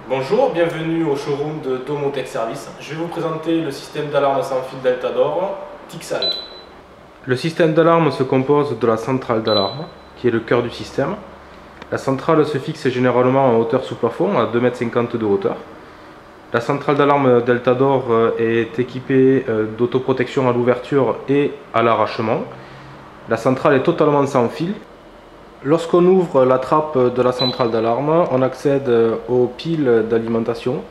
Bonjour, bienvenue au showroom de Domotech Service. Je vais vous présenter le système d'alarme sans fil Deltador, Tixal. Le système d'alarme se compose de la centrale d'alarme, qui est le cœur du système. La centrale se fixe généralement en hauteur sous plafond, à 2,50 m de hauteur. La centrale d'alarme Deltador est équipée d'autoprotection à l'ouverture et à l'arrachement. La centrale est totalement sans fil. Lorsqu'on ouvre la trappe de la centrale d'alarme, on accède aux piles d'alimentation.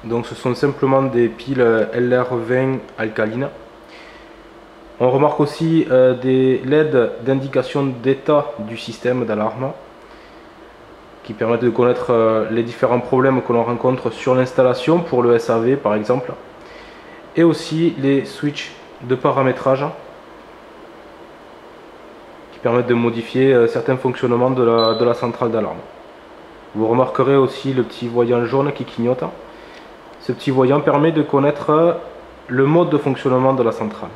Donc ce sont simplement des piles LR20 alcalines. On remarque aussi des LED d'indication d'état du système d'alarme qui permettent de connaître les différents problèmes que l'on rencontre sur l'installation pour le SAV par exemple. Et aussi les switches de paramétrage permettent de modifier certains fonctionnements de la centrale d'alarme. Vous remarquerez aussi le petit voyant jaune qui clignote. Ce petit voyant permet de connaître le mode de fonctionnement de la centrale.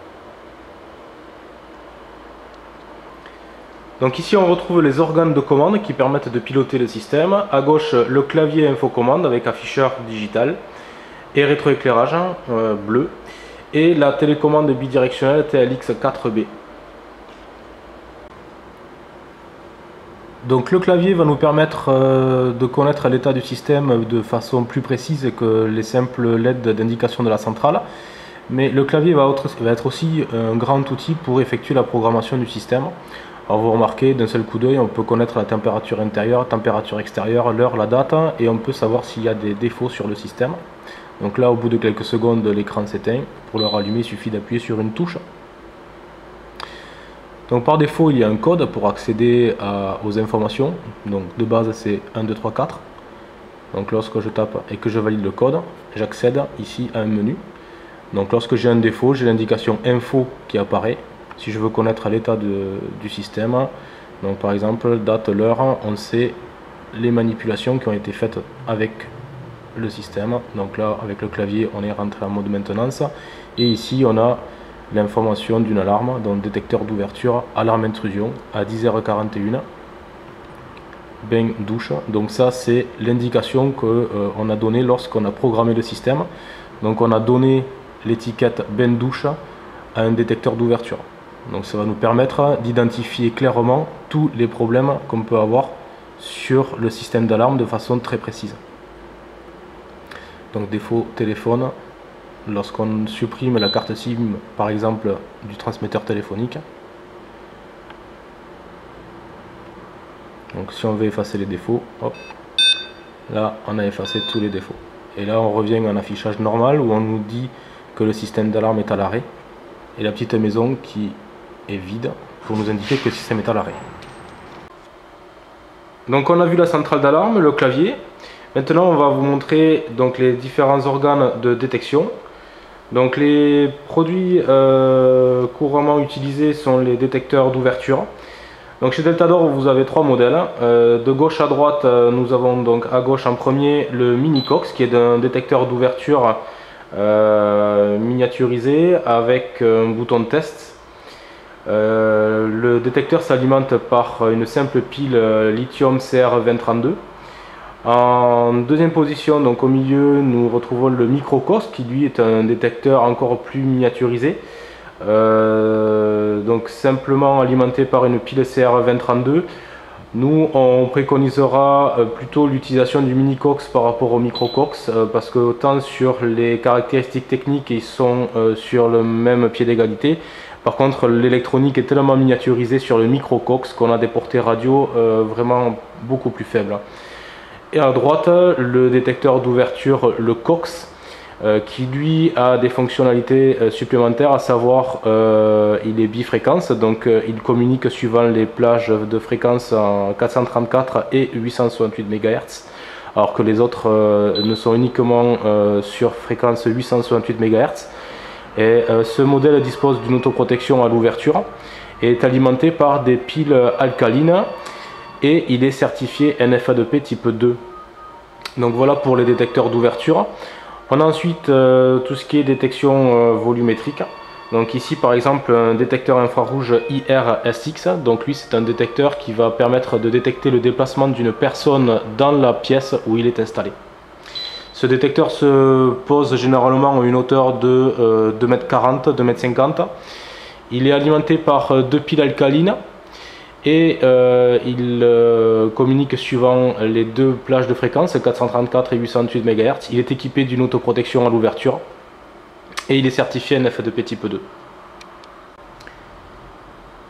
Donc ici on retrouve les organes de commande qui permettent de piloter le système. À gauche le clavier infocommande avec afficheur digital et rétroéclairage bleu. Et la télécommande bidirectionnelle TLX4B. Donc le clavier va nous permettre de connaître l'état du système de façon plus précise que les simples LED d'indication de la centrale. Mais le clavier va être aussi un grand outil pour effectuer la programmation du système. Alors vous remarquez, d'un seul coup d'œil, on peut connaître la température intérieure, température extérieure, l'heure, la date, et on peut savoir s'il y a des défauts sur le système. Donc là, au bout de quelques secondes, l'écran s'éteint. Pour le rallumer, il suffit d'appuyer sur une touche. Donc par défaut il y a un code pour accéder aux informations, donc de base c'est 1, 2, 3, 4. Donc lorsque je tape et que je valide le code, j'accède ici à un menu. Donc lorsque j'ai un défaut, j'ai l'indication info qui apparaît, si je veux connaître l'état du système. Donc par exemple date, l'heure, on sait les manipulations qui ont été faites avec le système. Donc là avec le clavier on est rentré en mode maintenance, et ici on a l'information d'une alarme, donc détecteur d'ouverture, alarme intrusion à 10h41, bain douche. Donc ça c'est l'indication qu'on a donnée lorsqu'on a programmé le système. Donc on a donné l'étiquette bain douche à un détecteur d'ouverture. Donc ça va nous permettre d'identifier clairement tous les problèmes qu'on peut avoir sur le système d'alarme de façon très précise. Donc défaut téléphone, lorsqu'on supprime la carte SIM par exemple du transmetteur téléphonique. Donc si on veut effacer les défauts, hop, là on a effacé tous les défauts. Et là on revient à un affichage normal où on nous dit que le système d'alarme est à l'arrêt, et la petite maison qui est vide pour nous indiquer que le système est à l'arrêt. Donc on a vu la centrale d'alarme, le clavier. Maintenant on va vous montrer donc les différents organes de détection. Donc les produits couramment utilisés sont les détecteurs d'ouverture. Donc chez Deltador vous avez trois modèles. De gauche à droite nous avons donc à gauche en premier le Mini Cox qui est un détecteur d'ouverture miniaturisé avec un bouton de test. Le détecteur s'alimente par une simple pile lithium CR2032. En deuxième position, donc au milieu, nous retrouvons le Microcox qui lui est un détecteur encore plus miniaturisé, donc simplement alimenté par une pile CR2032. Nous, on préconisera plutôt l'utilisation du Minicox par rapport au Microcox, parce que autant sur les caractéristiques techniques, ils sont sur le même pied d'égalité. Par contre, l'électronique est tellement miniaturisée sur le Microcox qu'on a des portées radio vraiment beaucoup plus faibles. Et à droite, le détecteur d'ouverture, le Cox, qui lui a des fonctionnalités supplémentaires, à savoir il est bifréquence, donc il communique suivant les plages de fréquence en 434 et 868 MHz, alors que les autres ne sont uniquement sur fréquence 868 MHz. Et ce modèle dispose d'une autoprotection à l'ouverture et est alimenté par des piles alcalines. Et il est certifié NFA2P type 2. Donc voilà pour les détecteurs d'ouverture. On a ensuite tout ce qui est détection volumétrique. Donc ici par exemple un détecteur infrarouge IR-SX, donc lui c'est un détecteur qui va permettre de détecter le déplacement d'une personne dans la pièce où il est installé. Ce détecteur se pose généralement à une hauteur de 2,40 m, 2,50 m. Il est alimenté par deux piles alcalines et il communique suivant les deux plages de fréquence, 434 et 808 MHz. Il est équipé d'une autoprotection à l'ouverture et il est certifié NF2P type 2.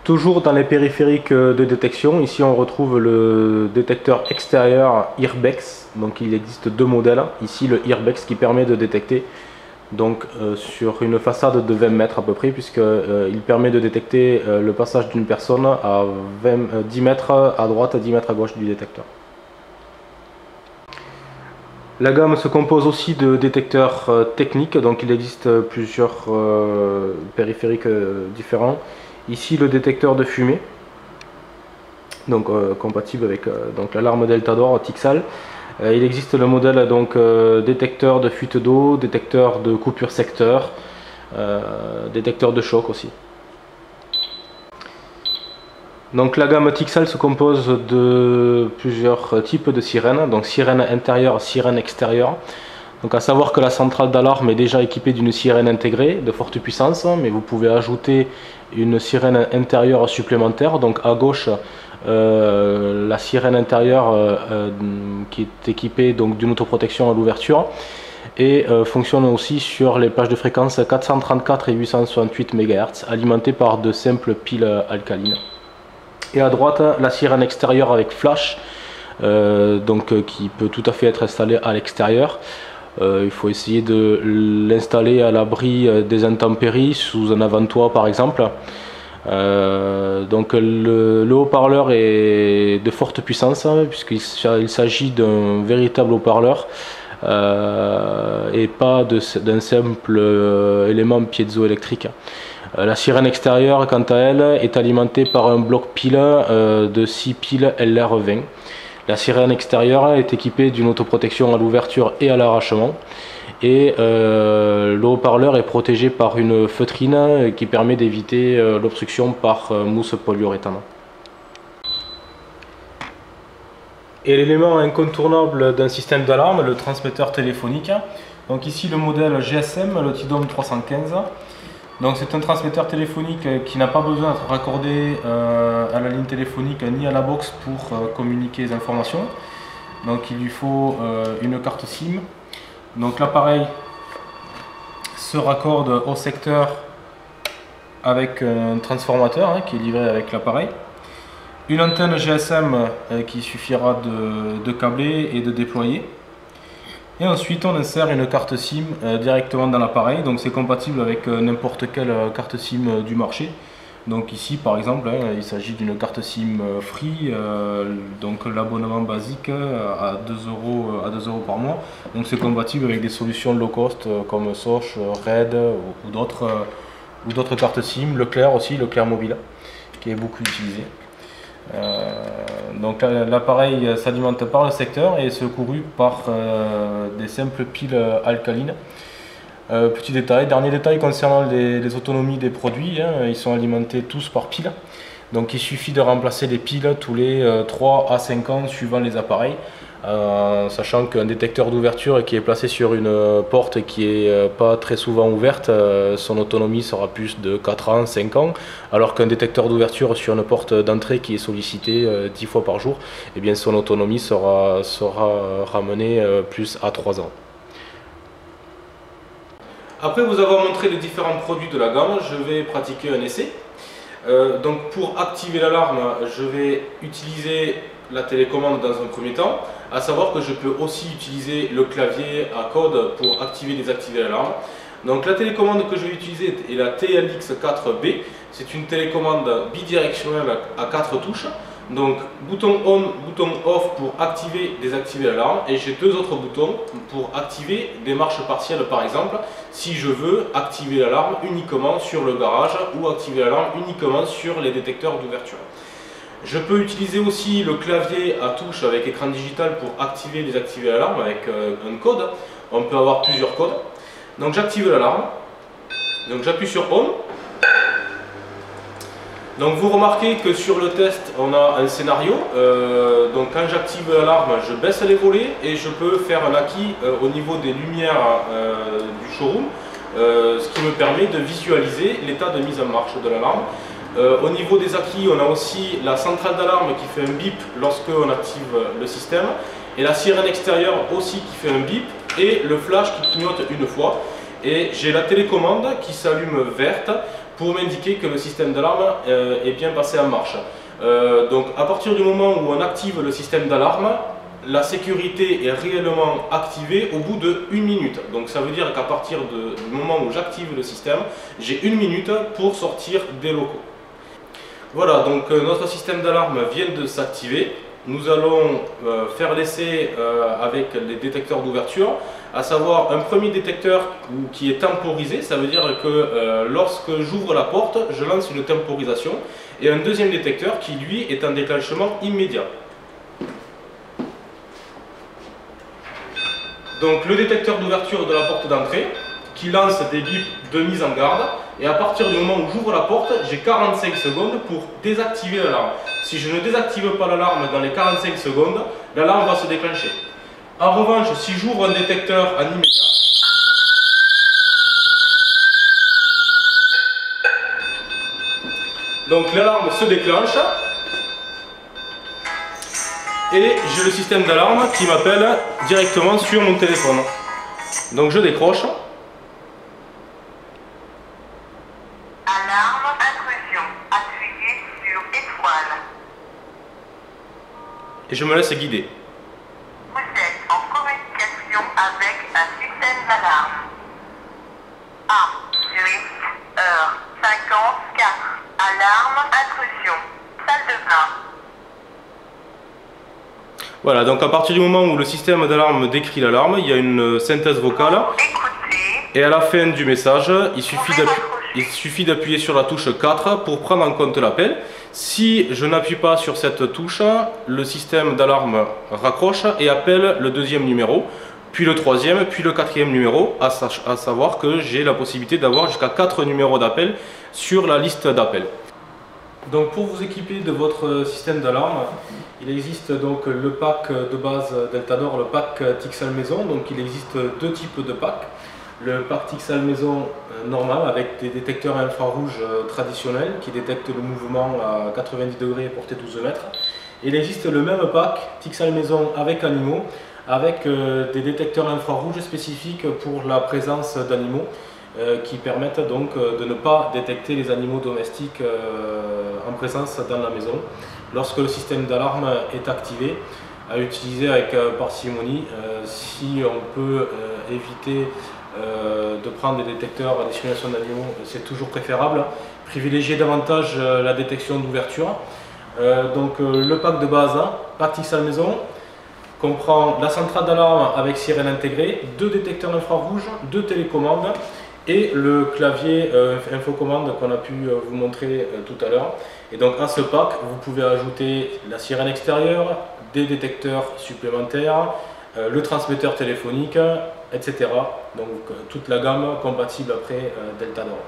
Toujours dans les périphériques de détection, ici on retrouve le détecteur extérieur IRBEX. Donc il existe deux modèles. Ici le IRBEX qui permet de détecter donc, sur une façade de 20 mètres à peu près, puisqu'il permet de détecter le passage d'une personne à 10 mètres à droite, 10 mètres à gauche du détecteur. La gamme se compose aussi de détecteurs techniques, donc il existe plusieurs périphériques différents. Ici le détecteur de fumée, donc compatible avec donc l'alarme Delta d'or Tixal. Il existe le modèle donc détecteur de fuite d'eau, détecteur de coupure secteur, détecteur de choc aussi. Donc la gamme Tixal se compose de plusieurs types de sirènes, donc sirène intérieure, sirène extérieure. Donc à savoir que la centrale d'alarme est déjà équipée d'une sirène intégrée de forte puissance, mais vous pouvez ajouter une sirène intérieure supplémentaire. Donc à gauche, la sirène intérieure qui est équipée d'une autoprotection à l'ouverture et fonctionne aussi sur les plages de fréquence 434 et 868 MHz alimentées par de simples piles alcalines. Et à droite, la sirène extérieure avec flash, qui peut tout à fait être installée à l'extérieur. Il faut essayer de l'installer à l'abri des intempéries, sous un avant-toit par exemple. Donc le haut-parleur est de forte puissance, puisqu'il s'agit d'un véritable haut-parleur et pas d'un simple élément piézoélectrique. La sirène extérieure, quant à elle, est alimentée par un bloc pile de 6 piles LR20. La sirène extérieure est équipée d'une autoprotection à l'ouverture et à l'arrachement. Et le haut-parleur est protégé par une feutrine qui permet d'éviter l'obstruction par mousse polyuréthane. Et l'élément incontournable d'un système d'alarme, le transmetteur téléphonique. Donc ici le modèle GSM, le TIDOM 315. Donc c'est un transmetteur téléphonique qui n'a pas besoin d'être raccordé à la ligne téléphonique ni à la box pour communiquer les informations. Donc il lui faut une carte SIM. Donc l'appareil se raccorde au secteur avec un transformateur qui est livré avec l'appareil. Une antenne GSM qui suffira de câbler et de déployer. Et ensuite on insère une carte SIM directement dans l'appareil, donc c'est compatible avec n'importe quelle carte SIM du marché. Donc ici par exemple il s'agit d'une carte SIM Free, donc l'abonnement basique à 2 € par mois. Donc c'est compatible avec des solutions low cost comme Soch, Red ou d'autres cartes SIM, Leclerc aussi, Leclerc mobile qui est beaucoup utilisé. Donc l'appareil s'alimente par le secteur et est secouru par des simples piles alcalines. Petit détail, dernier détail concernant les autonomies des produits, ils sont alimentés tous par piles. Donc il suffit de remplacer les piles tous les 3 à 5 ans suivant les appareils. Sachant qu'un détecteur d'ouverture qui est placé sur une porte qui n'est pas très souvent ouverte, son autonomie sera plus de 4 ans, 5 ans, alors qu'un détecteur d'ouverture sur une porte d'entrée qui est sollicité 10 fois par jour, eh bien son autonomie sera ramenée plus à 3 ans. Après vous avoir montré les différents produits de la gamme, je vais pratiquer un essai. Donc pour activer l'alarme, je vais utiliser la télécommande dans un premier temps, à savoir que je peux aussi utiliser le clavier à code pour activer et désactiver l'alarme. Donc la télécommande que je vais utiliser est la TLX4B, c'est une télécommande bidirectionnelle à 4 touches. Donc bouton on, bouton off pour activer et désactiver l'alarme, et j'ai deux autres boutons pour activer des marches partielles par exemple, si je veux activer l'alarme uniquement sur le garage ou activer l'alarme uniquement sur les détecteurs d'ouverture. Je peux utiliser aussi le clavier à touche avec écran digital pour activer et désactiver l'alarme avec un code. On peut avoir plusieurs codes. Donc j'active l'alarme. Donc j'appuie sur Home. Donc vous remarquez que sur le test on a un scénario, donc quand j'active l'alarme je baisse les volets et je peux faire un acquis au niveau des lumières du showroom, ce qui me permet de visualiser l'état de mise en marche de l'alarme. Au niveau des acquis on a aussi la centrale d'alarme qui fait un bip lorsque on active le système et la sirène extérieure aussi qui fait un bip et le flash qui clignote une fois, et j'ai la télécommande qui s'allume verte pour m'indiquer que le système d'alarme est bien passé en marche. Donc à partir du moment où on active le système d'alarme, la sécurité est réellement activée au bout de 1 minute. Donc ça veut dire qu'à partir du moment où j'active le système, j'ai 1 minute pour sortir des locaux. Voilà, donc notre système d'alarme vient de s'activer. Nous allons faire l'essai avec les détecteurs d'ouverture, à savoir un premier détecteur qui est temporisé, ça veut dire que lorsque j'ouvre la porte, je lance une temporisation, et un deuxième détecteur qui lui est un déclenchement immédiat. Donc le détecteur d'ouverture de la porte d'entrée qui lance des bips de mise en garde, et à partir du moment où j'ouvre la porte, j'ai 45 secondes pour désactiver l'alarme. Si je ne désactive pas l'alarme dans les 45 secondes, l'alarme va se déclencher. En revanche, si j'ouvre un détecteur en immédiat, donc l'alarme se déclenche et j'ai le système d'alarme qui m'appelle directement sur mon téléphone. Donc je décroche. Alarme intrusion, appuyez sur étoile. Et je me laisse guider. Vous êtes en communication avec un système d'alarme. Heure 54. Alarme intrusion. Salle de bain. Voilà, donc à partir du moment où le système d'alarme décrit l'alarme, il y a une synthèse vocale. Écoutez. Et à la fin du message, il suffit d'appuyer sur la touche 4 pour prendre en compte l'appel. Si je n'appuie pas sur cette touche, le système d'alarme raccroche et appelle le deuxième numéro, puis le troisième, puis le quatrième numéro, à savoir que j'ai la possibilité d'avoir jusqu'à 4 numéros d'appel sur la liste d'appels. Donc pour vous équiper de votre système d'alarme, il existe donc le pack de base Deltador, le pack Tixal Maison. Donc il existe deux types de packs. Le pack Tixal Maison normal avec des détecteurs infrarouges traditionnels qui détectent le mouvement à 90 degrés et portée 12 mètres. Il existe le même pack Tixal Maison avec animaux, avec des détecteurs infrarouges spécifiques pour la présence d'animaux, qui permettent donc de ne pas détecter les animaux domestiques en présence dans la maison. Lorsque le système d'alarme est activé, à utiliser avec parcimonie, si on peut éviter de prendre des détecteurs à destination d'animaux, c'est toujours préférable. Privilégier davantage la détection d'ouverture. Donc le pack de base, pack Tixal Maison, comprend la centrale d'alarme avec sirène intégrée, deux détecteurs infrarouges, deux télécommandes et le clavier infocommande qu'on a pu vous montrer tout à l'heure. Et donc à ce pack, vous pouvez ajouter la sirène extérieure, des détecteurs supplémentaires, le transmetteur téléphonique, etc. Donc toute la gamme compatible après Deltador.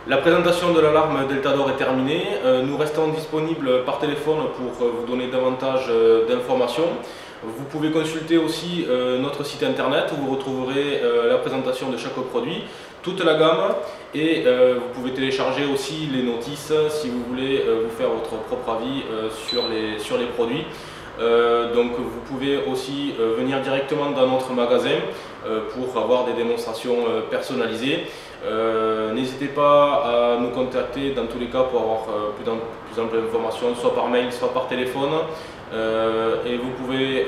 La présentation de l'alarme Deltador est terminée. Nous restons disponibles par téléphone pour vous donner davantage d'informations. Vous pouvez consulter aussi notre site internet où vous retrouverez la présentation de chaque produit, toute la gamme, et vous pouvez télécharger aussi les notices si vous voulez vous faire votre propre avis sur les produits. Donc vous pouvez aussi venir directement dans notre magasin pour avoir des démonstrations personnalisées. N'hésitez pas à nous contacter dans tous les cas pour avoir plus ample d'informations, soit par mail, soit par téléphone. Et vous pouvez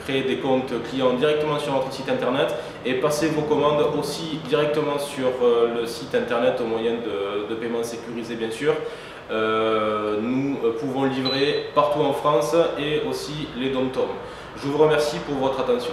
créer des comptes clients directement sur notre site internet et passer vos commandes aussi directement sur le site internet au moyen de paiement sécurisé bien sûr. Nous pouvons livrer partout en France et aussi les dom-toms. Je vous remercie pour votre attention.